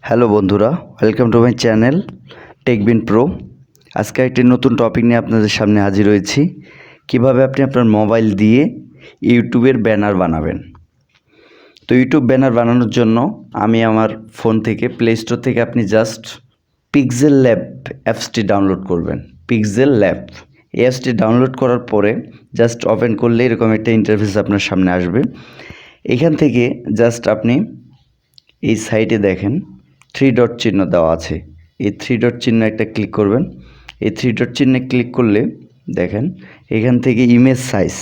Hello বন্ধুরা, welcome to my channel Techbin Pro. আজকে একটি নতুন টপিক নিয়ে আপনাদের সামনে হাজির হয়েছি। কিভাবে আপনি আপনার মোবাইল দিয়ে ইউটিউবের ব্যানার বানাবেন। তো ইউটিউব ব্যানার বানানোর জন্য আমি আমার ফোন থেকে প্লে স্টোর থেকে আপনি জাস্ট পিক্সেল ল্যাব অ্যাপসটি ডাউনলোড করবেন। পিক্সেল ল্যাব এই অ্যাপসটি ডাউনলোড করার পরে জাস্ট ওপেন করলে এরকম একটা ইন্টারফেস আপনার সামনে আসবে। এখান থেকে জাস্ট আপনি এই সাইটে দেখেন 3 ডট চিহ্ন দেওয়া আছে। এই 3 ডট চিহ্ন একটা ক্লিক করবেন। এই 3 ডট চিহ্নে ক্লিক করলে দেখেন এখান থেকে ইমেজ সাইজ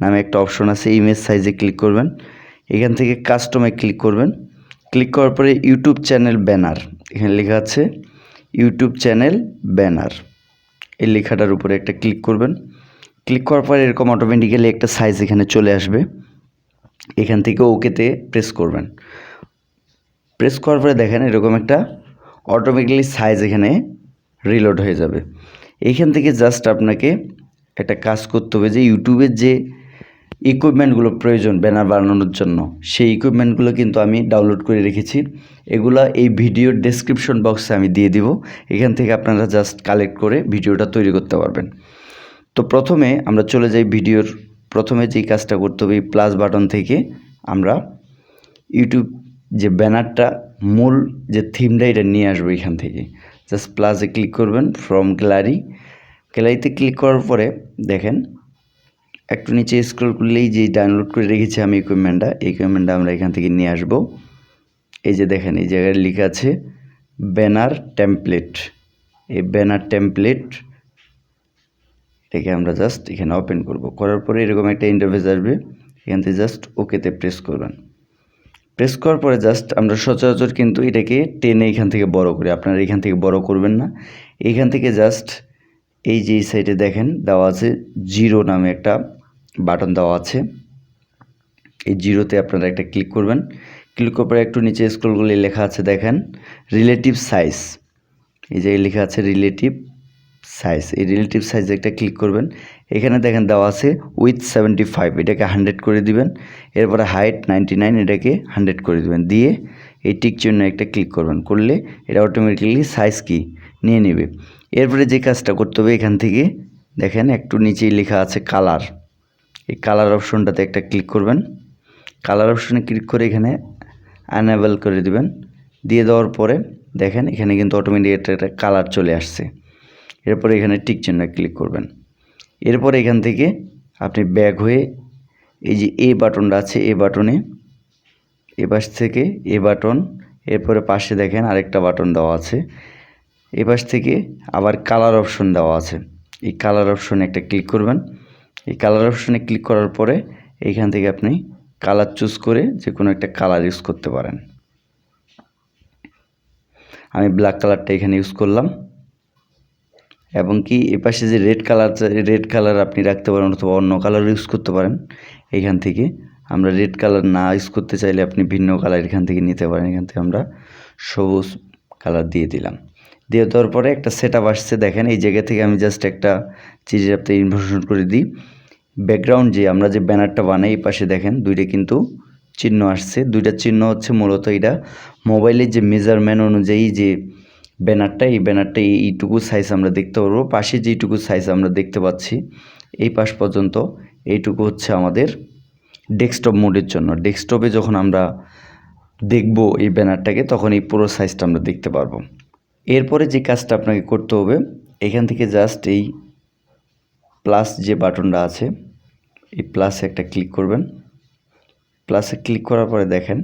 নামে একটা অপশন আছে। ইমেজ সাইজে ক্লিক করবেন। এখান থেকে কাস্টমে ক্লিক করবেন। ক্লিক করার পরে ইউটিউব চ্যানেল ব্যানার এখানে লেখা আছে ইউটিউব চ্যানেল ব্যানার, এই লেখাটার উপরে একটা ক্লিক করবেন। ক্লিক করার পরে এরকম অটোমেটিক্যালি একটা সাইজ এখানে চলে আসবে। এখান থেকে ওকেতে প্রেস করবেন। প্রেস করার পরে দেখেন এরকম একটা অটোমেটিক্যালি সাইজ এখানে রিলোড হয়ে যাবে। এইখান থেকে জাস্ট আপনাকে একটা কাজ করতে হবে যে ইউটিউবের যে ইকুইপমেন্টগুলো প্রয়োজন ব্যানার বানানোর জন্য, সেই ইকুইপমেন্টগুলো কিন্তু আমি ডাউনলোড করে রেখেছি। এগুলা এই ভিডিওর ডেসক্রিপশন বক্সে আমি দিয়ে দিব। এখান থেকে আপনারা জাস্ট কালেক্ট করে ভিডিওটা তৈরি করতে পারবেন। তো প্রথমে আমরা চলে যাই ভিডিওর প্রথমে যেই কাজটা করতে হবে, এই প্লাস বাটন থেকে আমরা ইউটিউব যে ব্যানারটা মূল যে থিমটা এটা নিয়ে আসবো। এখান থেকে জাস্ট প্লাসে ক্লিক করবেন। ফ্রম গ্যালারিতে ক্লিক করার পরে দেখেন একটু নিচে স্ক্রল করলেই যে ডাউনলোড করে রেখেছি আমি ইকুইপমেন্টটা আমরা এখান থেকে নিয়ে আসব। এই যে দেখেন এই জায়গায় লেখা আছে ব্যানার টেমপ্লেট। এই ব্যানার টেমপ্লেট এটাকে আমরা জাস্ট এখানে ওপেন করব। করার পরে এরকম একটা ইন্টারফেস আসবে। এখান থেকে জাস্ট ওকেতে প্রেস করবেন। প্রেস করার পরে জাস্ট আমরা সচরাচর কিন্তু এটাকে টেনে এখান থেকে বড় করি, আপনারা এখান থেকে বড় করবেন না। এইখান থেকে জাস্ট এই যে সাইডে দেখেন দেওয়া আছে জিরো নামে একটা বাটন দেওয়া আছে। এই জিরোতে আপনারা একটা ক্লিক করবেন। ক্লিক করার পরে একটু নিচে স্ক্রল করলে লেখা আছে দেখেন রিলেটিভ সাইজ। এই যে লেখা আছে রিলেটিভ সাইজ। এই রিলেটিভ সাইজে একটা ক্লিক করবেন। এখানে দেখেন দেওয়া আছে উইথ 75, এটাকে 100 করে দিবেন। এরপরে হাইট 99, এটাকে 100 করে দিবেন। দিয়ে এই টিক চিহ্ন একটা ক্লিক করবেন। করলে এটা অটোমেটিক্যালি সাইজ কি নিয়ে নেবে। এরপরে যে কাজটা করতে হবে এখান থেকে দেখেন একটু নিচেই লেখা আছে কালার। এই কালার অপশনটাতে একটা ক্লিক করবেন। কালার অপশনে ক্লিক করে এখানে অ্যানেবল করে দিবেন। দিয়ে দেওয়ার পরে দেখেন এখানে কিন্তু অটোমেটিক একটা কালার চলে আসছে। এরপরে এখানে টিক চিহ্ন ক্লিক করবেন। এরপরে এখান থেকে আপনি ব্যাক হয়ে এই যে এ বাটনটা আছে এ বাটনে এ পাশ থেকে এ বাটন, এরপরে পাশে দেখেন আরেকটা বাটন দেওয়া আছে। এ পাশ থেকে আবার কালার অপশন দেওয়া আছে। এই কালার অপশনে একটা ক্লিক করবেন। এই কালার অপশনে ক্লিক করার পরে এইখান থেকে আপনি কালার চুজ করে যে কোনো একটা কালার ইউজ করতে পারেন। আমি ব্ল্যাক কালারটা এখানে ইউজ করলাম। এবং কি এপাশে যে রেড কালার আপনি রাখতে পারেন অথবা অন্য কালার ইউজ করতে পারেন। এখান থেকে আমরা রেড কালার না ইউজ করতে চাইলে আপনি ভিন্ন কালার এখান থেকে নিতে পারেন। এখান থেকে আমরা সবুজ কালার দিয়ে দিলাম। দিয়ে দেওয়ার পরে একটা সেটআপ আসছে দেখেন। এই জায়গা থেকে আমি জাস্ট একটা চিজের আপনি ইনফরমেশন করে দিই। ব্যাকগ্রাউন্ড যে আমরা যে ব্যানারটা বানাই এই পাশে দেখেন দুইটা কিন্তু চিহ্ন আসছে। দুইটা চিহ্ন হচ্ছে মূলত এটা মোবাইলের যে মেজারমেন্ট অনুযায়ী যে ব্যানারটা, এই ব্যানারটা এইটুকু সাইজ আমরা দেখতে পারবো। পাশে যেইটুকু সাইজ আমরা দেখতে পাচ্ছি এই পাশ পর্যন্ত এইটুকু হচ্ছে আমাদের ডেস্কটপ মোডের জন্য। ডেস্কটপে যখন আমরা দেখব এই ব্যানারটাকে তখন এই পুরো সাইজটা আমরা দেখতে পারবো। এরপরে যে কাজটা আপনাকে করতে হবে এখান থেকে জাস্ট এই প্লাস যে বাটনটা আছে এই প্লাসে একটা ক্লিক করবেন। প্লাসে ক্লিক করার পরে দেখেন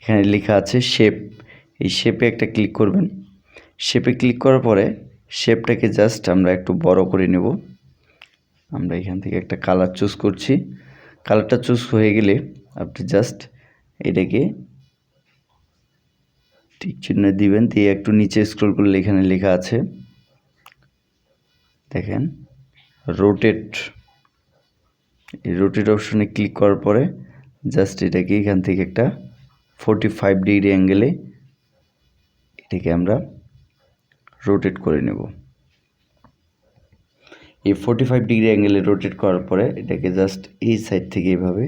এখানে লেখা আছে শেপ। এই শেপে একটা ক্লিক করবেন। শেপে ক্লিক করার পরে শেপটাকে জাস্ট আমরা একটু বড় করে নেব। আমরা এখান থেকে একটা কালার চুজ করছি। কালারটা চুজ হয়ে গেলে আপনি জাস্ট এটাকে টিক চিহ্ন দিবেন। দিয়ে একটু নিচে স্ক্রল করলে এখানে লেখা আছে দেখেন রোটেট। এই রোটেট অপশনে ক্লিক করার পরে জাস্ট এটাকে এখান থেকে একটা 45 ডিগ্রি অ্যাঙ্গেলে এটাকে আমরা রোটেট করে নেব। এই 45 ডিগ্রি অ্যাঙ্গেলে রোটেট করার পরে এটাকে জাস্ট এই সাইড থেকে এইভাবে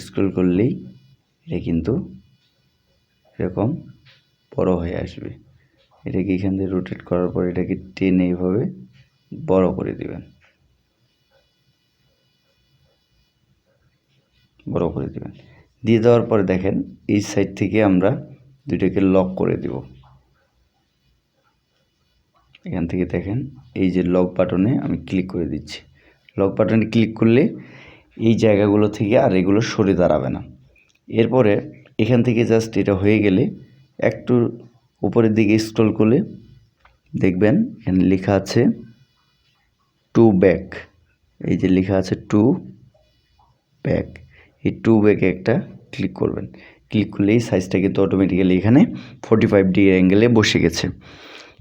স্ক্রল করলেই এটা কিন্তু এরকম বড় হয়ে আসবে। এটাকে এখান দিয়ে রোটেট করার পর এটাকে টেনে এইভাবে বড় করে দিবেন, বড় করে দিবেন। দিয়ে দেওয়ার পরে দেখেন এই সাইড থেকে আমরা দুইটাকে লক করে দিব। এখান থেকে দেখেন এই যে লক বাটনে আমি ক্লিক করে দিচ্ছি। লক বাটনে ক্লিক করলে এই জায়গাগুলো থেকে আর এগুলো সরে দাঁড়াবে না। এরপরে এখান থেকে জাস্ট এটা হয়ে গেলে একটু উপরের দিকে স্ক্রল করলে দেখবেন এখানে লেখা আছে টু ব্যাক। এই যে লেখা আছে টু ব্যাক, এই টু ব্যাকে একটা ক্লিক করবেন। ক্লিক করলে এই সাইজটা কিন্তু অটোমেটিক্যালি এখানে 45 ডিগ্রি অ্যাঙ্গেলে বসে গেছে।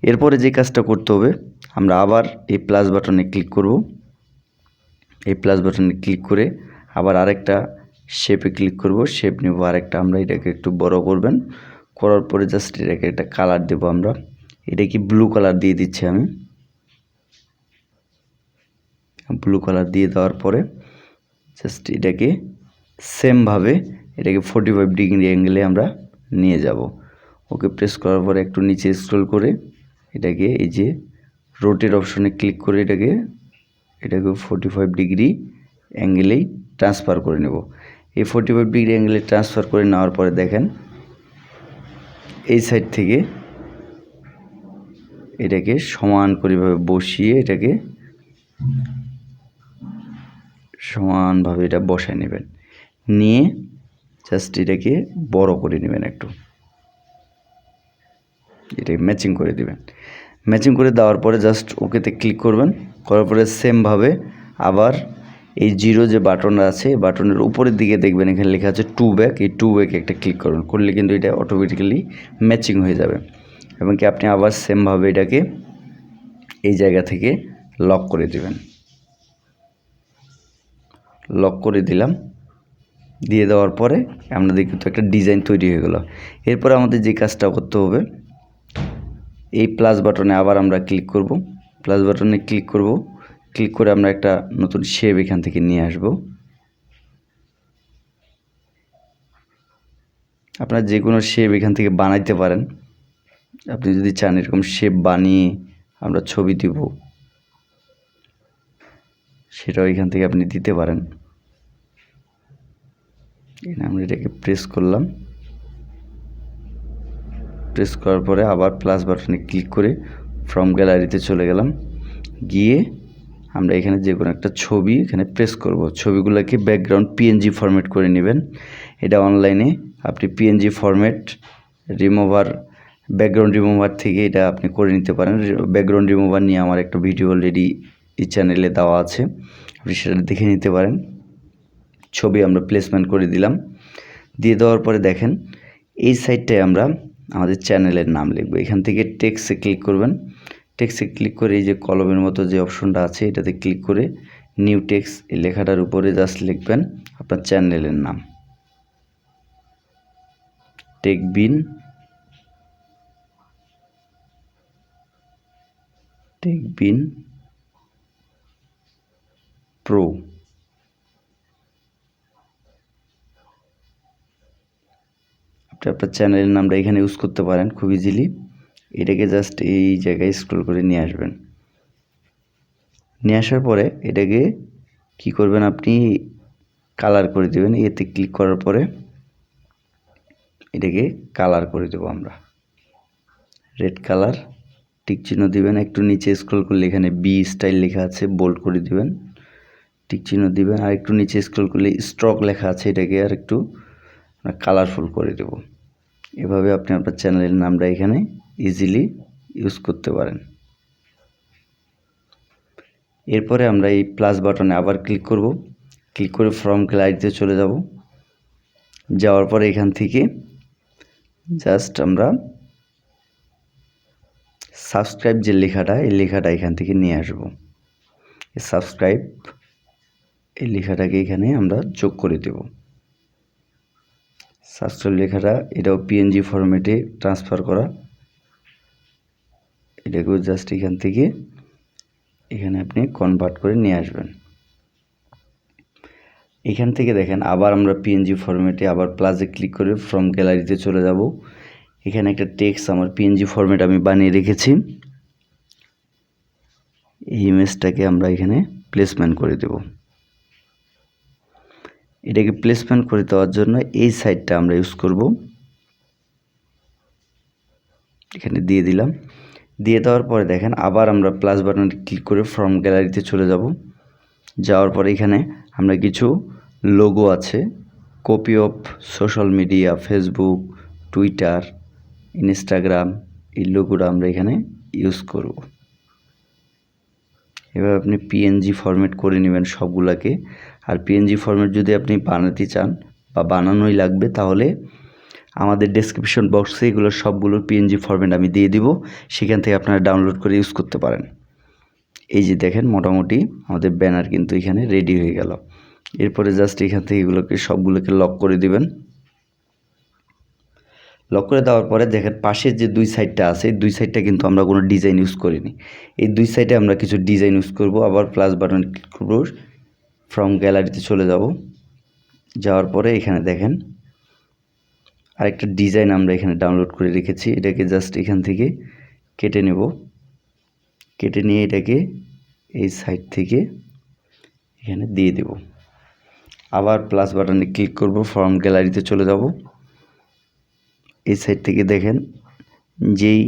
এরপরে যে কাজটা করতে হবে, আমরা আবার এই প্লাস বাটনে ক্লিক করব। এই প্লাস বাটনে ক্লিক করে আবার আরেকটা শেপে ক্লিক করব, শেপ নেব আরেকটা। আমরা এটাকে একটু বড় করবেন, করার পরে জাস্ট এটাকে একটা কালার দেব আমরা। এটা কি ব্লু কালার দিয়ে দিচ্ছি আমি। ব্লু কালার দিয়ে দেওয়ার পরে জাস্ট এটাকে সেমভাবে এটাকে 45 ডিগ্রি অ্যাঙ্গেলে আমরা নিয়ে যাব। ওকে প্রেস করার পরে একটু নিচে স্ক্রল করে এটাকে এই যে রোটেট অপশনে ক্লিক করে এটাকে 45 ডিগ্রি অ্যাঙ্গেলেই ট্রান্সফার করে নেব। এই 45 ডিগ্রি অ্যাঙ্গেলে ট্রান্সফার করে নেওয়ার পরে দেখেন এই সাইড থেকে এটাকে সমান করেভাবে বসিয়ে এটাকে সমানভাবে এটা বসায় নেবেন, নিয়ে জাস্ট এটাকে বড় করে নেবেন একটু, এটাকে ম্যাচিং করে দিবেন। ম্যাচিং করে দেওয়ার পরে জাস্ট ওকেতে ক্লিক করবেন, করার পরে সেমভাবে আবার এই জিরো যে বাটন আছে বাটনের উপরের দিকে দেখবেন এখানে লেখা আছে টু ব্যাক। এই টু ব্যাকে একটা ক্লিক করবেন, করলে কিন্তু এটা অটোমেটিক্যালি ম্যাচিং হয়ে যাবে। এবং কি আপনি আবার সেমভাবে এটাকে এই জায়গা থেকে লক করে দিবেন। লক করে দিলাম, দিয়ে দেওয়ার পরে আমাদের কিন্তু একটা ডিজাইন তৈরি হয়ে গেল। এরপরে আমাদের যে কাজটা করতে হবে, এই প্লাস বাটনে আবার আমরা ক্লিক করব। প্লাস বাটনে ক্লিক করব, ক্লিক করে আমরা একটা নতুন শেপ এখান থেকে নিয়ে আসব। আপনারা যে কোনো শেপ এখান থেকে বানাইতে পারেন। আপনি যদি চান এরকম শেপ বানিয়ে আমরা ছবি দিব, সেটাও এখান থেকে আপনি দিতে পারেন। আমরা এটাকে প্রেস করলাম, প্রেস করার পরে আবার প্লাস বাটনে ক্লিক করে ফ্রম গ্যালারিতে চলে গেলাম, গিয়ে আমরা এখানে যে কোনো একটা ছবি এখানে প্রেস করব। ছবিগুলোকে ব্যাকগ্রাউন্ড পিএনজি ফরম্যাট করে নেবেন। এটা অনলাইনে আপনি PNG format remover, background remover থেকে এটা আপনি করে নিতে পারেন। ব্যাকগ্রাউন্ড রিমুভার নিয়ে আমার একটা ভিডিও অলরেডি এই চ্যানেলে দেওয়া আছে, আপনি সেটা দেখে নিতে পারেন। ছবি আমরা প্লেসমেন্ট করে দিলাম, দিয়ে দেওয়ার পরে দেখেন এই সাইডটায় আমরা আমাদের চ্যানেলের নাম লিখব। এখান থেকে টেক্সটে ক্লিক করবেন, টেক্সটে ক্লিক করে এই যে কলমের মতো যে অপশনটা আছে এটাতে ক্লিক করে নিউ টেক্সট এই লেখাটার উপরে জাস্ট লিখবেন আপনার চ্যানেলের নাম, টেকবিন প্রো। আপনি আপনার চ্যানেলের নামটা এখানে ইউজ করতে পারেন খুব ইজিলি। এটাকে জাস্ট এই জায়গায় স্ক্রল করে নিয়ে আসবেন। নিয়ে আসার পরে এটাকে কি করবেন, আপনি কালার করে দেবেন। এতে ক্লিক করার পরে এটাকে কালার করে দেবো আমরা, রেড কালার, টিক চিহ্ন দিবেন। একটু নিচে স্ক্রল করলে এখানে বি স্টাইল লেখা আছে, বোল্ড করে দিবেন, টিক চিহ্ন দিবেন। আর একটু নিচে স্ক্রল করলে স্ট্রোক লেখা আছে, এটাকে আর একটু কালারফুল করে দেব। এভাবে আপনি আপনার চ্যানেলের নামটা এখানে ইজিলি ইউজ করতে পারেন। এরপরে আমরা এই প্লাস বাটনে আবার ক্লিক করব, ক্লিক করে ফ্রম গ্যালারিতে চলে যাব। যাওয়ার পরে এখান থেকে জাস্ট আমরা সাবস্ক্রাইব যে লেখাটা এই লেখাটা এখান থেকে নিয়ে আসব। এই সাবস্ক্রাইব এই লেখাটাকে এখানে আমরা যোগ করে দেব। সাবস্ক্রাইব লেখাটা এটাও পিএনজি ফরম্যাটে ট্রান্সফার করা, এটাকেও জাস্ট এখান থেকে এখানে আপনি কনভার্ট করে নিয়ে আসবেন। এখান থেকে দেখেন আবার আমরা পিএনজি ফরম্যাটে আবার প্লাসে ক্লিক করে ফ্রম গ্যালারিতে চলে যাব। এখানে একটা টেক্সট আমার পিএনজি ফরম্যাট আমি বানিয়ে রেখেছি। এই ইমেজটাকে আমরা এখানে প্লেসমেন্ট করে দেব। এটাকে প্লেসমেন্ট করে দেওয়ার জন্য এই সাইডটা আমরা ইউজ করব। এখানে দিয়ে দিলাম। দিয়ে দেওয়ার পরে দেখেন আবার আমরা প্লাস বাটনে ক্লিক করে ফ্রম গ্যালারিতে চলে যাব। যাওয়ার পরে এখানে আমরা কিছু লোগো আছে, copy of social media, Facebook, Twitter, Instagram, এই লোগোটা আমরা এখানে ইউজ করব। এভাবে আপনি পিএনজি ফরম্যাট করে নেবেন সবগুলোকে। আর পিএনজি ফরম্যাট যদি আপনি বানাতে চান বা বানানোই লাগবে, তাহলে আমাদের ডেসক্রিপশন বক্সে এগুলো সবগুলোর পিএনজি ফরম্যাট আমি দিয়ে দিব, সেখান থেকে আপনারা ডাউনলোড করে ইউজ করতে পারেন। এই যে দেখেন মোটামুটি আমাদের ব্যানার কিন্তু এখানে রেডি হয়ে গেল। এরপরে জাস্ট এখান থেকে এগুলোকে সবগুলোকে লক করে দিবেন। লক করে দেওয়ার পরে দেখেন পাশের যে দুই সাইডটা আছে, দুই সাইডটা কিন্তু আমরা কোনো ডিজাইন ইউজ করিনি। এই দুই সাইডে আমরা কিছু ডিজাইন ইউজ করব। আবার প্লাস বাটন ক্লিক করব, ফ্রম গ্যালারিতে চলে যাব। যাওয়ার পরে এখানে দেখেন আরেকটা ডিজাইন আমরা এখানে ডাউনলোড করে রেখেছি। এটাকে জাস্ট এখান থেকে কেটে নেব। কেটে নিয়ে এটাকে এই সাইড থেকে এখানে দিয়ে দেব। আবার প্লাস বাটনে ক্লিক করব, ফ্রম গ্যালারিতে চলে যাব। এই সাইড থেকে দেখেন যেই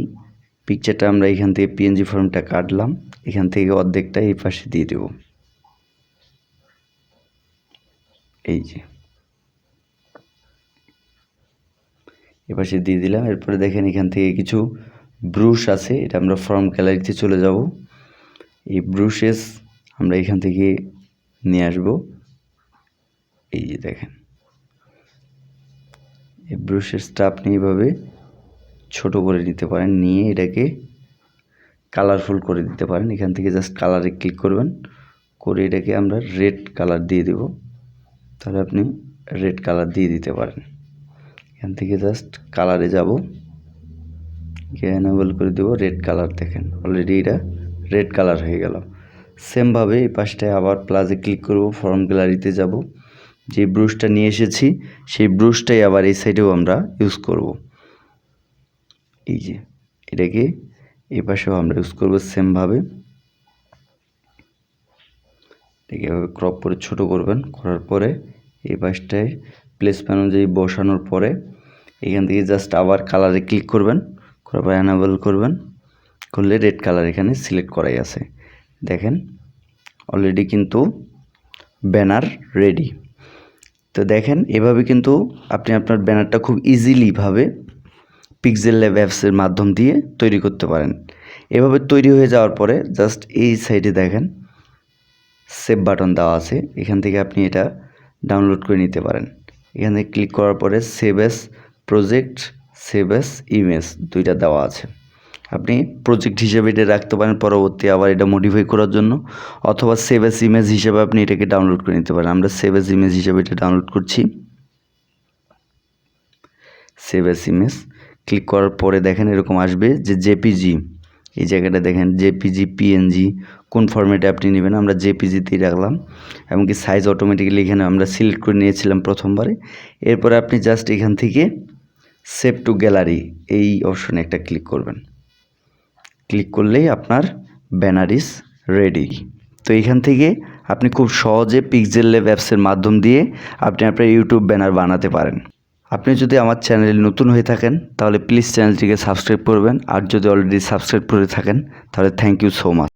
পিকচারটা আমরা এখান থেকে পিএনজি ফর্মটা কাটলাম, এখান থেকে অর্ধেকটা এই পাশে দিয়ে দেব। এই যে এ পাশে দিয়ে দিলাম। এরপরে দেখেন এখান থেকে কিছু ব্রুশ আছে, এটা আমরা ফর্ম গ্যালারিতে চলে যাব। এই ব্রুশেস আমরা এখান থেকে নিয়ে আসব। এই যে দেখেন এই ব্রুশেসটা আপনি এইভাবে ছোট করে নিতে পারেন, নিয়ে এটাকে কালারফুল করে দিতে পারেন। এখান থেকে জাস্ট কালারে ক্লিক করবেন, করে এটাকে আমরা রেড কালার দিয়ে দেব। তাহলে আপনি রেড কালার দিয়ে দিতে পারেন। এখান থেকে জাস্ট কালারে যাব, এনেবল করে দেব রেড কালার। দেখেন অলরেডি এটা রেড কালার হয়ে গেল। সেমভাবে এই পাশটায় আবার প্লাসে ক্লিক করব, ফর্ম গ্যালারিতে যাব। যে ব্রুশটা নিয়ে এসেছি সেই ব্রুশটাই আবার এই সাইডেও আমরা ইউজ করব। এই যে এটাকে এই পাশেও আমরা ইউজ করব সেমভাবে। এটাকে এভাবে ক্রপ করে ছোট করবেন, করার পরে এই পাশটায় প্লেসমেন্ট অনুযায়ী বসানোর পরে এখান থেকে জাস্ট আবার কালারে ক্লিক করবেন, করার পরে এনেবল করবেন, করলে রেড কালার এখানে সিলেক্ট করাই আছে। দেখেন অলরেডি কিন্তু ব্যানার রেডি। তো দেখেন এভাবে কিন্তু আপনি আপনার ব্যানারটা খুব ইজিলিভাবে পিক্সেল ল্যাব অ্যাপসের মাধ্যম দিয়ে তৈরি করতে পারেন। এভাবে তৈরি হয়ে যাওয়ার পরে জাস্ট এই সাইডে দেখেন সেভ বাটন দেওয়া আছে, এখান থেকে আপনি এটা ডাউনলোড করে নিতে পারেন। এখানে ক্লিক করার পরে save as project, save as image দুইটা দেওয়া আছে। আপনি প্রজেক্ট হিসেবে এটা রাখতে পারেন পরবর্তী আবার এটা মডিফাই করার জন্য, অথবা সেভ অ্যাজ ইমেজ হিসেবে আপনি এটাকে ডাউনলোড করে নিতে পারেন। আমরা সেভ অ্যাজ ইমেজ হিসেবে এটা ডাউনলোড করছি। সেভ অ্যাজ ইমেজ ক্লিক করার পরে দেখেন এরকম আসবে যে জেপিজি, এই জায়গাটা দেখেন জেপিজি, পিএনজি কোন ফরম্যাটে আপনি নেবেন। আমরা জেপিজিতেই রাখলাম, এমনকি সাইজ অটোমেটিক্যালি এখানে আমরা সিলেক্ট করে নিয়েছিলাম প্রথমবারে। এরপরে আপনি জাস্ট এখান থেকে সেভ টু গ্যালারি এই অপশনে একটা ক্লিক করবেন। ক্লিক করলেই আপনার ব্যানার ইজ রেডি। তো এখান থেকে আপনি খুব সহজে পিক্সেল ল্যাব অ্যাপসের মাধ্যম দিয়ে আপনি আপনার ইউটিউব ব্যানার বানাতে পারেন। আপনি যদি আমার চ্যানেলে নতুন হয়ে থাকেন তাহলে প্লিজ চ্যানেলটিকে সাবস্ক্রাইব করবেন, আর যদি অলরেডি সাবস্ক্রাইব করে থাকেন তাহলে থ্যাংক ইউ সো মাচ।